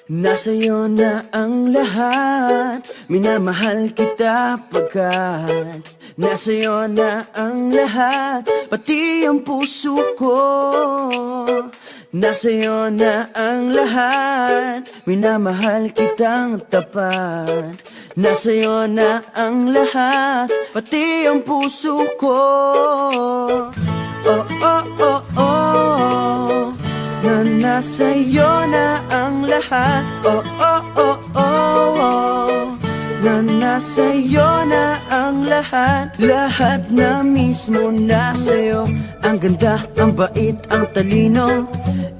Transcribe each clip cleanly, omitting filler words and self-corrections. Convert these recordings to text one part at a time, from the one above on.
Nasa'yo na ang lahat, minamahal kita pagkat nasa'yo na ang lahat, pati ang puso ko. Nasa'yo na ang lahat, minamahal kitang tapat. Nasa'yo na ang lahat, pati ang puso ko. Oh, oh, oh, oh, na nasa'yo na ang lahat. Oh, oh, oh, oh, oh, na nasa'yo na ang lahat. Lahat na mismo nasa'yo. Ang ganda, ang bait, ang talino,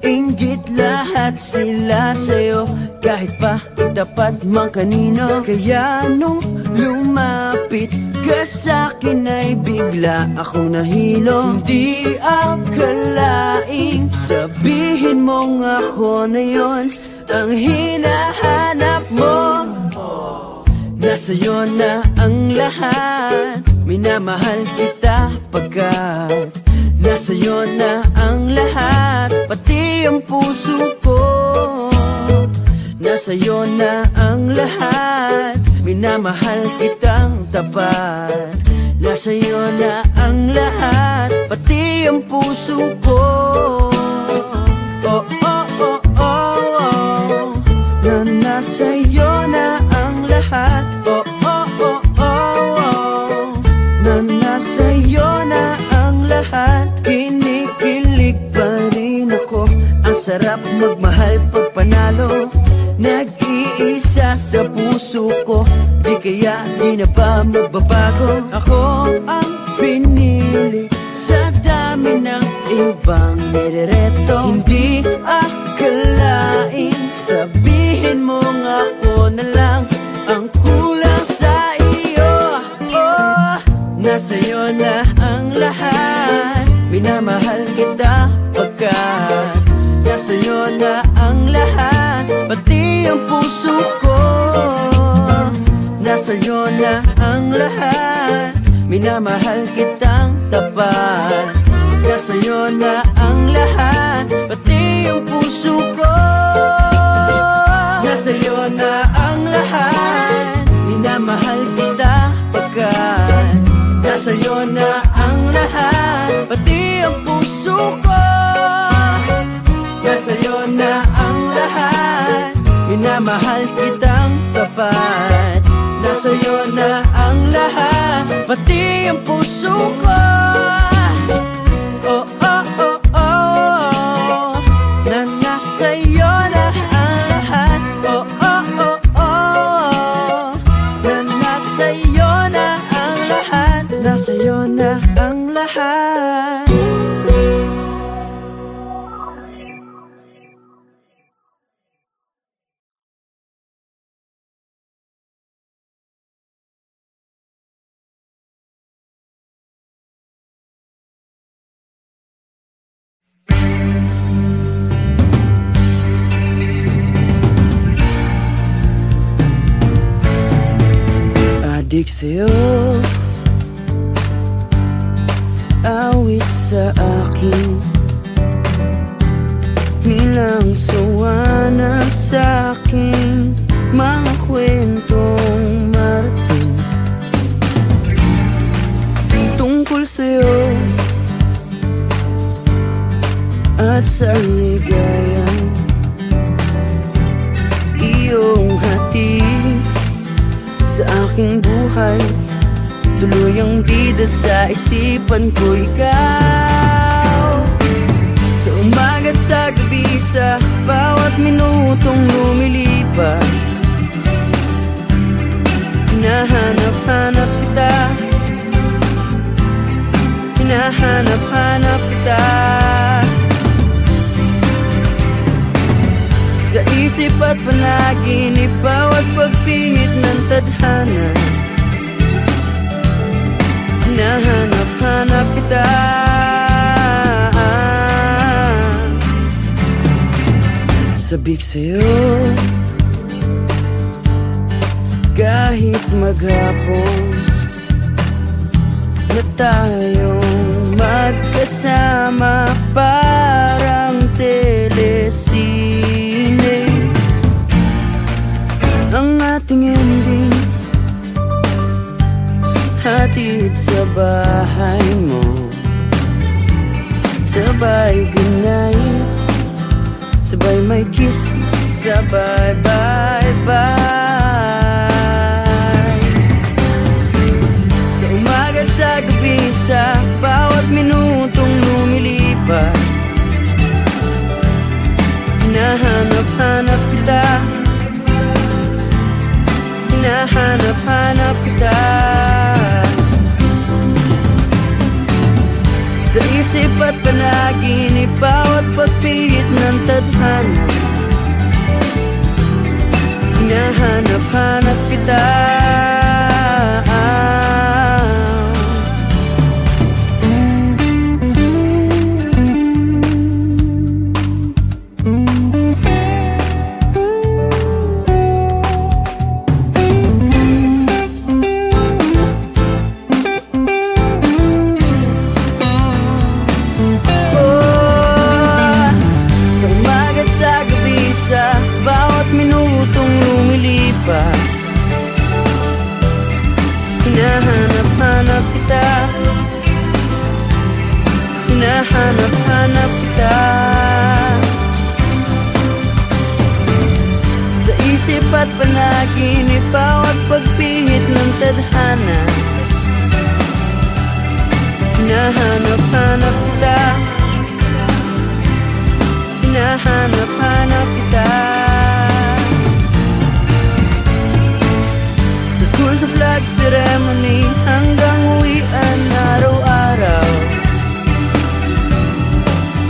inggit lahat sila sa'yo. Kahit pa itapat mang kanino. Kaya nung lumapit ka sa'kin ay bigla akong nahilo. Hindi akalaing sabihin mong ako na yon ang hinahanap mo. Nasa'yo na ang lahat, minamahal kita pagkat nasa'yo na ang lahat, pati ang puso ko. Nasa'yo na ang lahat, minamahal kitang tapat. Nasa'yo na ang lahat, pati ang puso ko. Oh, oh, oh, oh, oh, na nasa'yo na ang lahat. Oh, oh, oh, oh, oh, na nasa'yo na ang lahat. Kinikilig pa rin ako, ang sarap magmahal pag panalo. Nag-iisa sa puso ko, di kaya di na ba magbabago. Ako ang pinili sa dami ng ibang nirereto. Hindi akalain sabihin mong ako na lang ang kulang sa iyo. Oh, nasa'yo na ang lahat, minamahal kita pagkat nasa'yo na ang lahat, pati ang puso ko. Nasa'yo na ang lahat, minamahal kitang tapat. Nasa'yo na ang lahat, pati ang puso ko. Nasa'yo na ang lahat, minamahal kita pagkat nasa'yo na ang lahat, pati ang puso ko. Nasa'yo na ang lahat, minamahal kitang tapat. Nasa'yo na ang lahat, pati ang puso ko. Oh, oh, oh, oh, na nasa'yo na ang lahat. Oh, oh, oh, oh, na nasa'yo na ang lahat. Nasa'yo na ang lahat. Adik sa'yo, awit sa akin, nilang sawa na sa'king mga kwentong marating tungkol sa'yo at sa ligayang iyong hatid sa aking buhay. Tuluyang bida sa isipan ko ikaw, sa umaga't sa gabi, sa bawat minutong lumilipas. Hinahanap-hanap kita, hinahanap-hanap kita. Sa isip at panaginip, bawat pagpihit ng tadhana, hinahanap-hanap kita. Sabik sa'yo, kahit maghapon na tayong magkasama, parang telesine. sa bye-bye-bye. Sa umaga't sa gabi, sa bawat minutong lumilipas, hinahanap-hanap kita, hinahanap-hanap kita. Sa isip at panaginip, bawat pagpihit ng tadhana, hinahanap-hanap kita. Hinahanap-hanap kita, hinahanap-hanap kita. Sa isip at panaginip, bawat pagpihit ng tadhana, hinahanap-hanap kita, hinahanap-hanap kita. Sa flag ceremony hanggang uwian araw-araw,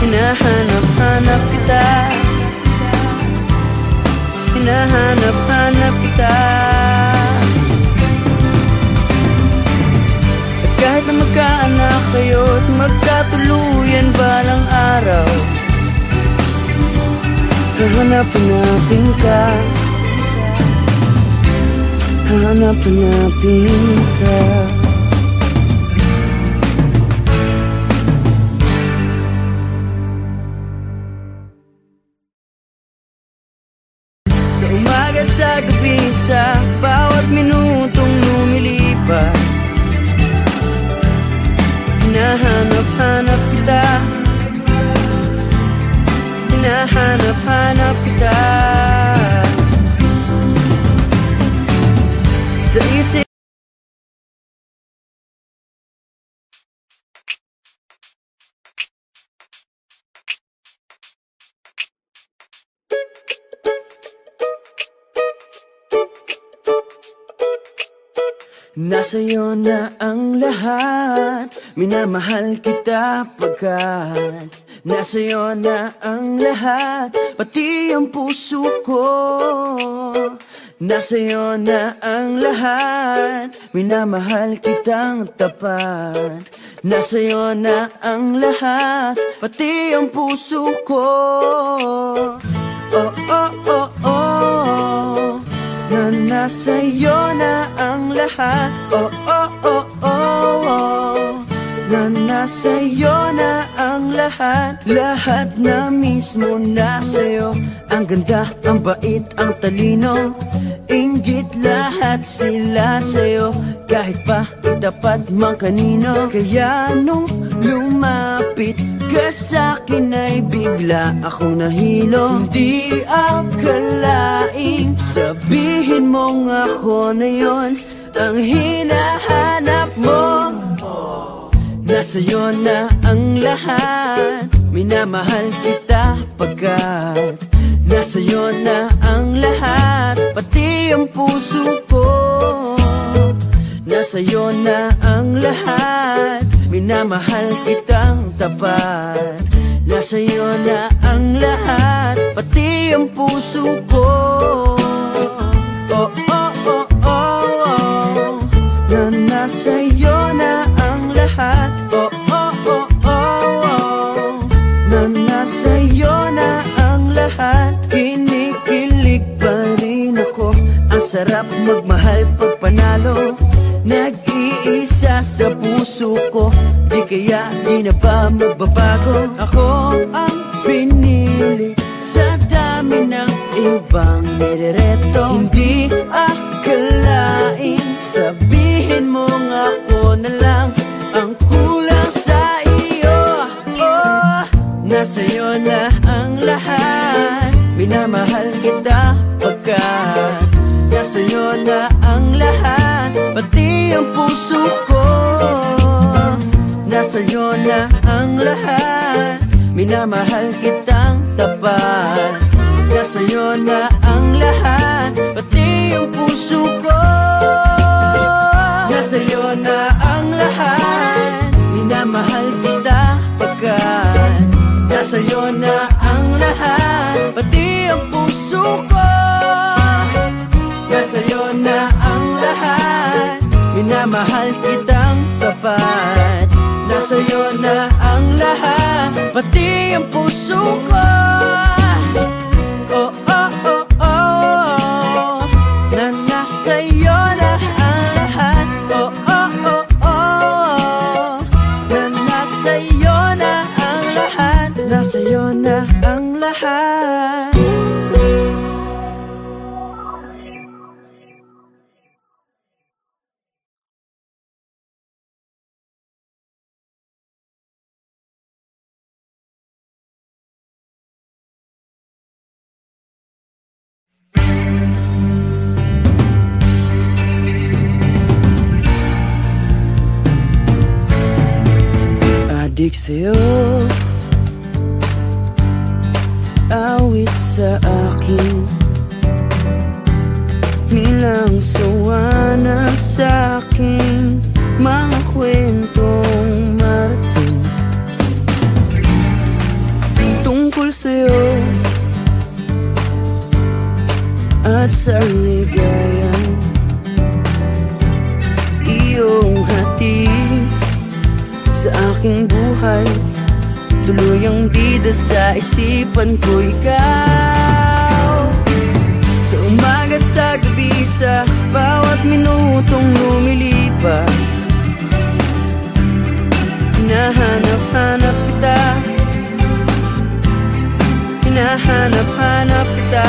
hinahanap-hanap kita, hinahanap-hanap kita. At kahit na magkaanak kayo't magkatuluyan balang araw, hahanap-hanapin ka, hanap-hanapin ka. Sa umaga't sa gabi, sa bawat minutong lumilipas, hinahanap-hanap kita, hinahanap-hanap kita. Sa isip nasa'yo na ang lahat, minamahal kita pagkat nasa'yo na ang lahat, pati ang puso ko. Nasa'yo na ang lahat, minamahal kitang tapat. Nasa'yo na ang lahat, pati ang puso ko. Oh, oh, oh, oh, na nasa'yo na ang lahat. Oh, oh, oh, oh, na nasa'yo na ang lahat. Lahat na mismo nasa'yo. Ang ganda, ang bait, ang talino, inggit lahat sila sa'yo. Kahit pa itapat mang kanino. Kaya nung lumapit ka sa'kin ay bigla akong nahilo. Hindi akalaing sabihin mong ako na yon ang hinahanap mo. Nasa'yo na ang lahat, minamahal kita pagkat nasa'yo na ang lahat, pati ang puso ko. Nasa'yo na ang lahat, minamahal kitang tapat. Nasa'yo na ang lahat, pati ang puso ko. Oh, oh, oh, oh, oh, na nasa'yo na ang lahat. Oh, oh, oh, oh, oh, na nasa'yo na ang lahat. Kinikilig pa rin ako, ang sarap magmahal pag panalo. Nag-iisa sa puso ko, di kaya di na ba magbabago? Ako ang pinili sa dami ng ibang nirereto. Hindi akalain sabihin mong ako na lang ang kulang sa iyo. Oh, nasa'yo na ang lahat, minamahal kita kita pagkat nasa'yo na ang lahat, pati ang puso ko. Nasa'yo na ang lahat, minamahal kitang tapat. Nasa'yo na ang lahat, pati ang puso ko. Nasa'yo na ang lahat, minamahal kita pagkat nasa'yo na ang lahat, pati ang puso ko. Nasa'yo na ang lahat, minamahal kitang tapat. Nasa'yo na ang lahat, pati ang puso ko. Oh, oh, oh, oh, na nasa'yo na ang lahat. Oh, oh, oh, oh, na nasa'yo na ang lahat. Nasa'yo na ang lahat. Adik sa'yo, awit sa akin, nilang sawa na sa'king mga kwentong marating tungkol sa'yo at sa ligayan iyong hatid sa aking buhay. Tuluyang bida sa isipan ko ikaw, sa umaga't sa gabi, sa bawat minutong lumilipas. Hinahanap-hanap kita, hinahanap-hanap kita.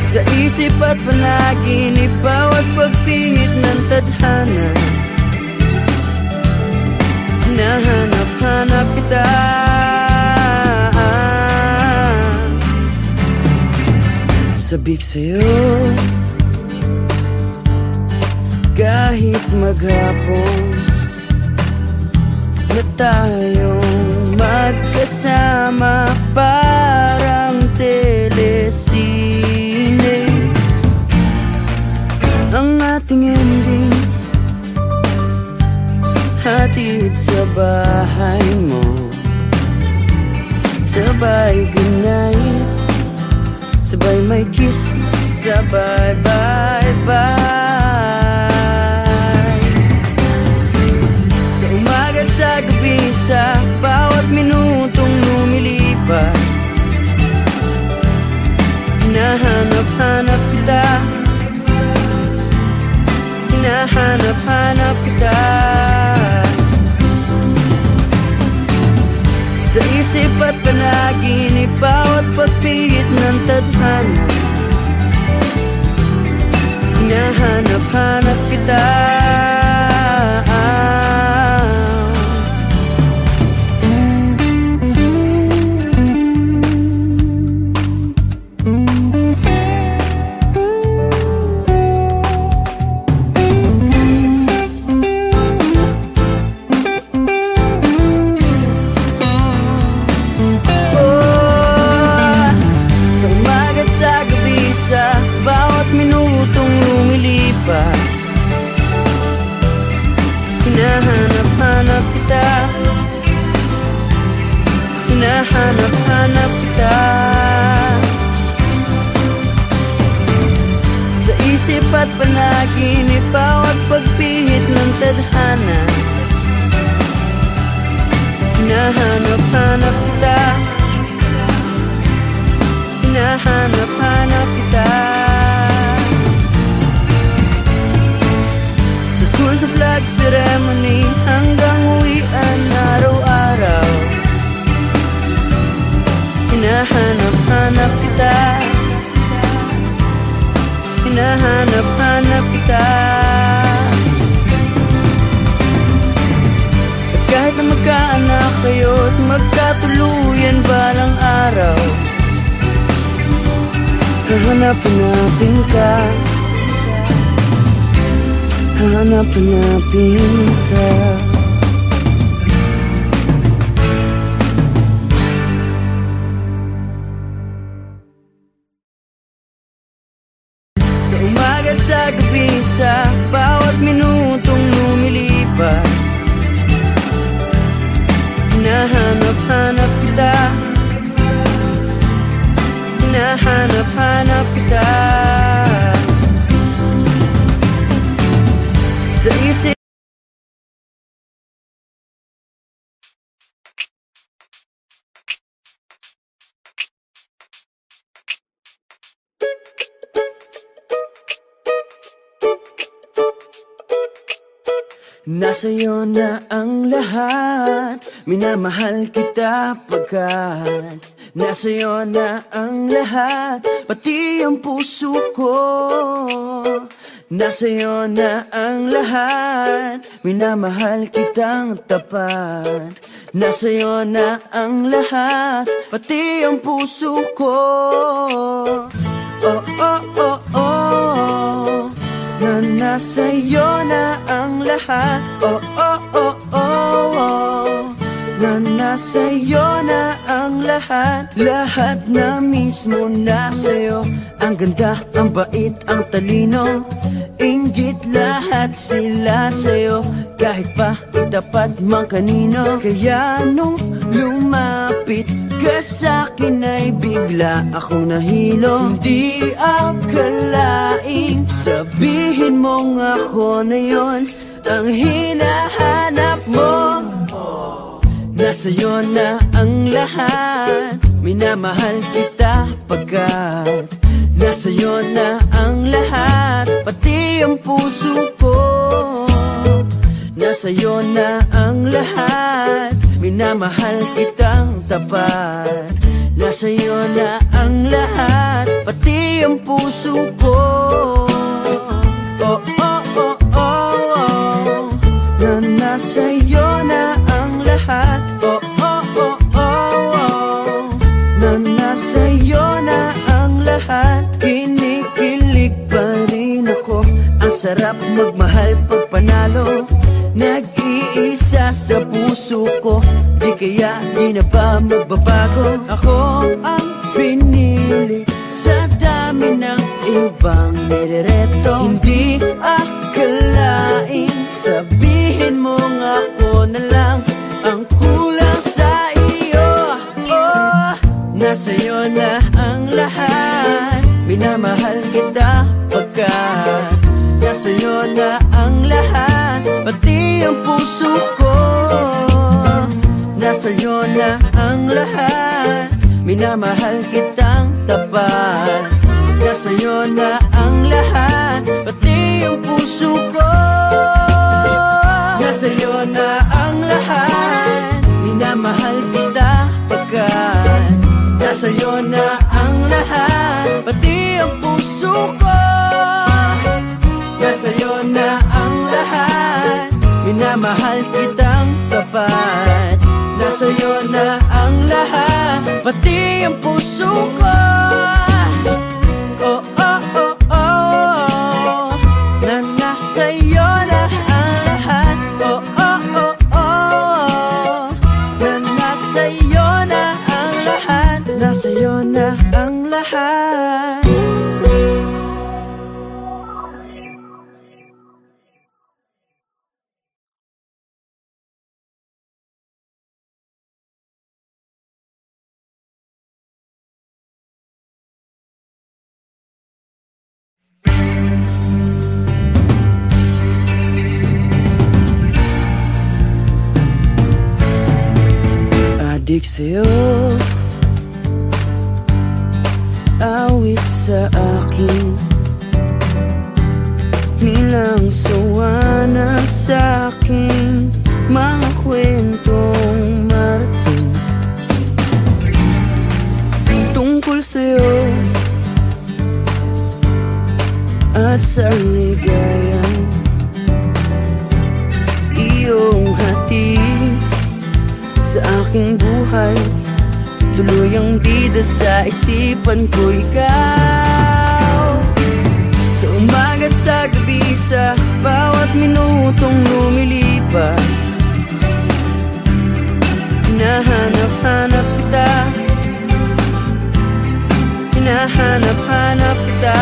Sa isip at panaginip, bawat pagpihit ng tadhana, hinahanap-hanap kita. Sabik sa'yo, kahit maghapon na tayong magkasama, parang telesine ang ating ending. Hatid sa bahay mo, sabay goodnight, sabay may kiss, sabay bye-bye. Sa umaga't sa gabi, sa bawat minutong lumilipas, hinahanap-hanap kita, hinahanap-hanap kita. Sa isip at panaginip, bawat pagpihit ng tadhana, hinahanap-hanap kita. Hinahanap-hanap kita, hinahanap-hanap kita. Sa isip at panaginip, bawat pagpihit ng tadhana, hinahanap-hanap kita, hinahanap-hanap kita. Sa flag ceremony hanggang uwian araw-araw, hinahanap-hanap kita, hinahanap-hanap kita. At kahit na magkaanak kayo't magkatuluyan balang araw. Hahanap-hanapin ka, hahanap-hanapin ka. Sa umaga't sa gabi, sa bawat minutong lumilipas, hinahanap-hanap kita, hinahanap-hanap kita. Sa isip nasa'yo na ang lahat, minamahal kita pagkat nasa'yo na ang lahat, pati ang puso ko. Nasa'yo na ang lahat, minamahal kitang tapat. Nasa'yo na ang lahat, pati ang puso ko. Oh, oh, oh, oh, na nasa'yo na ang lahat. Oh, oh, oh, oh, na nasa'yo na ang lahat. Lahat na mismo nasa'yo. Ang ganda, ang bait, ang talino, inggit lahat sila sa'yo. Kahit pa itapat mang kanino. Kaya nung lumapit ka sa'kin ay bigla akong nahilo. Hindi akalaing sabihin mong ako na yon ang hinahanap mo. Nasa'yo na ang lahat, minamahal kita pagkat nasa'yo na ang lahat, pati ang puso ko. Nasa'yo na ang lahat, minamahal kitang tapat. Nasa'yo na ang lahat, pati ang puso ko. Oh, oh, oh, oh, oh, na nasa'yo na ang lahat. Oh, oh, oh, oh, oh, na nasa'yo na ang lahat. Kinikilig pa rin ako, ang sarap magmahal pag panalo. Nag-iisa sa puso ko, di kaya di na ba magbabago. Ako ang pinili sa dami ng ibang nirereto. Hindi akalain sabihin mo nga ako na lang ang kulang sa iyo. Oh, nasa'yo na ang lahat, minamahal kita pagkat nasa'yo na ang lahat, pati ang puso ko. Nasa'yo na ang lahat, minamahal kitang tapat. Nasa'yo na ang lahat, pati ang puso ko. Nasa'yo na ang lahat, minamahal kita pagkat nasa'yo na ang lahat, pati ang puso ko. Nasa'yo na ang lahat, minamahal kitang tapat. Nasa'yo na ang lahat, pati ang puso ko. Oh, oh, oh, oh, na nasa'yo na ang lahat. Oh, oh, oh, oh, na nasa'yo na ang lahat. Nasa'yo na ang lahat. Adik sa'yo, awit sa akin, nilang sawa na sa'king mga kwentong marating tungkol sa'yo at sa ligayang iyong hatid sa aking buhay. Tuloy ang bida sa isipan ko, ikaw. Sa umaga't sa gabi, sa bawat minutong lumilipas, hinahanap-hanap kita, hinahanap-hanap kita.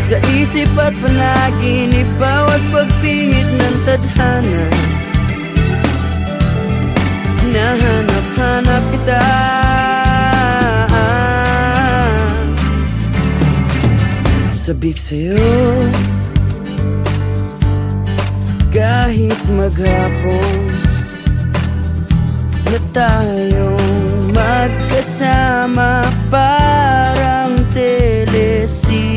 Sa isip at panaginip, bawat pagpihit ng tadhana, hinahanap-hanap kita. Sabik sa'yo kahit maghapon na tayong magkasama, parang telesine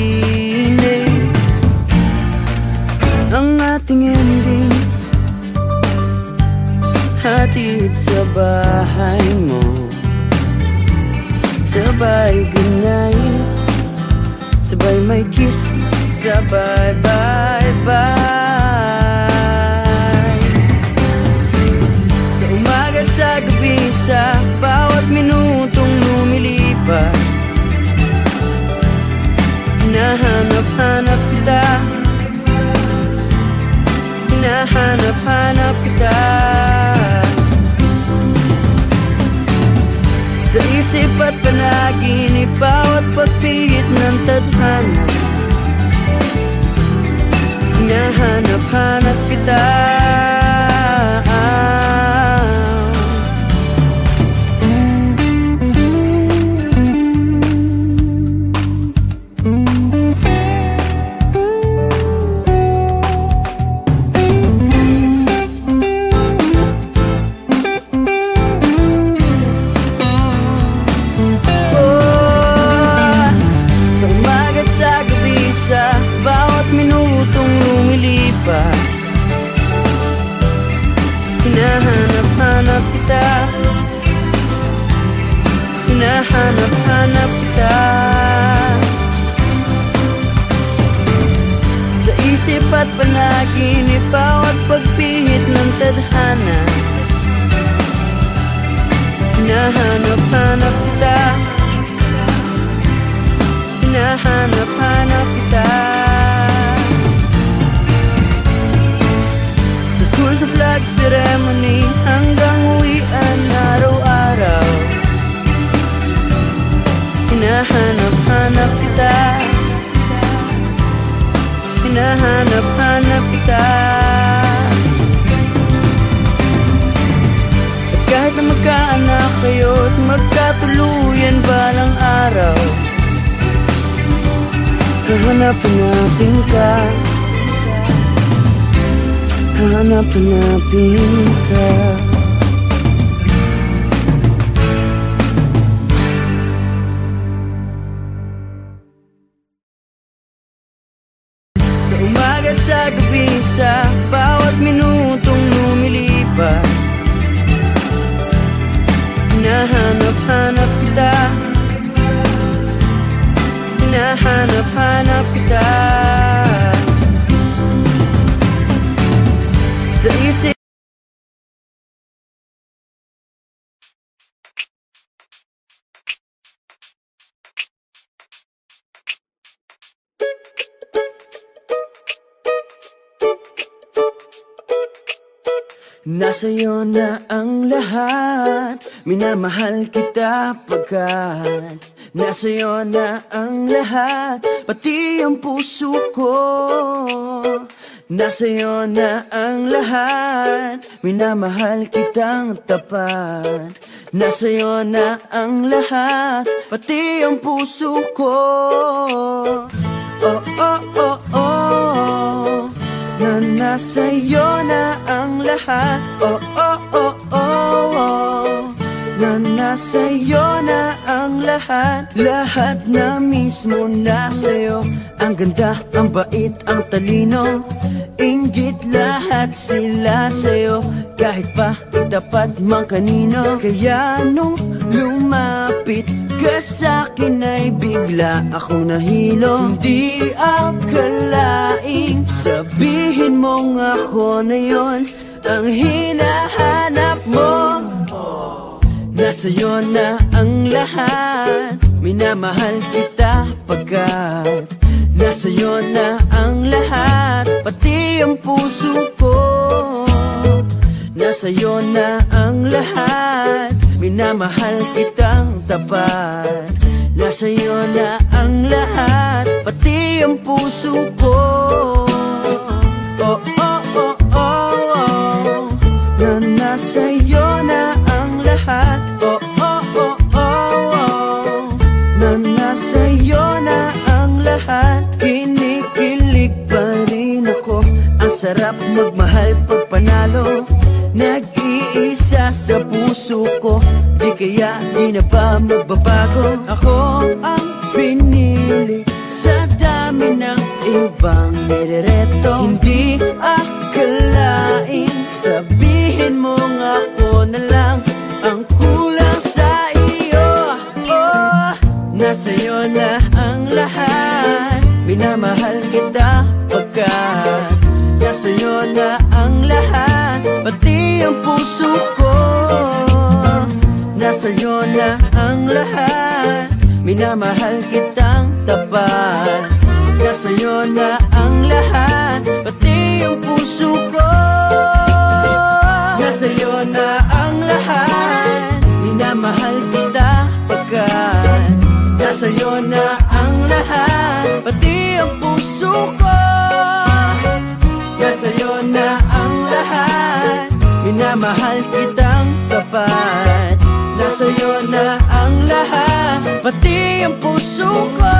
ang ating ending. Hatid sa bahay mo, sabay gunay, sabay may kiss, sabay bye-bye. Sa umaga't sa gabi, sa bawat minutong lumilipas, hinahanap-hanap kita, hinahanap-hanap kita. Sa isip at panaginip, bawat pagpihit ng tadhana, hinahanap-hanap kita. Hinahanap-hanap kita, hinahanap-hanap kita. Sa isip at panaginip, bawat pagpihit ng tadhana, hinahanap-hanap kita, hinahanap-hanap kita. Sa flag ceremony hanggang uwian araw-araw, hinahanap-hanap kita, hinahanap-hanap kita. At kahit na magkaanak kayo at magkatuluyan balang araw, hahanap-hanapin ka, hanap-hanapin ka. Sa umaga't sa gabi, sa bawat minutong lumilipas, hinahanap-hanap kita, hinahanap-hanap kita. Sa isip nasa'yo na ang lahat, minamahal kita pagkat nasa'yo na ang lahat, pati ang puso ko. Nasa'yo na ang lahat, minamahal kitang tapat. Nasa'yo na ang lahat, pati ang puso ko. Oh, oh, oh, oh, na nasa'yo na ang lahat. Oh, oh, oh, oh, oh, na nasa'yo na ang lahat. Lahat na mismo nasa'yo, ang ganda, ang bait, ang talino, inggit, lahat sila sa'yo, kahit pa itapat mang kanino. Kaya nung lumapit ka sa'kin ay bigla akong nahilo. Hindi akalaing sabihin mong ako na yon ang hinahanap mo. Nasa'yo na ang lahat, minamahal kita pagkat nasa'yo na ang lahat, pati ang puso ko. Nasa'yo na ang lahat, minamahal kitang tapat. Nasa'yo na ang lahat, pati ang puso ko. Oh, oh, oh, oh, oh, na nasa'yo na ang lahat. Oh, oh, oh, oh, oh, na nasa'yo na ang lahat. Kinikilig pa rin ako, ang sarap magmahal pag panalo. Nag-iisa sa puso ko, di kaya di na ba magbabago. Ako ang pinili sa dami ng ibang nirereto. Hindi akalain, sabihin mo nga ako na lang ang kulang sa iyo. Oh, nasa'yo na ang lahat, minamahal kita pagkat nasa'yo na ang lahat, pati ang puso ko. Nasa'yo na ang lahat, minamahal kitang tapat. Nasa'yo na ang lahat, pati ang puso ko. Nasa'yo na ang lahat, minamahal kita pagkat nasa'yo na ang lahat, pati ang puso ko. Nasa'yo na ang lahat, minamahal kitang tapat. Nasa'yo na ang lahat, pati ang puso ko.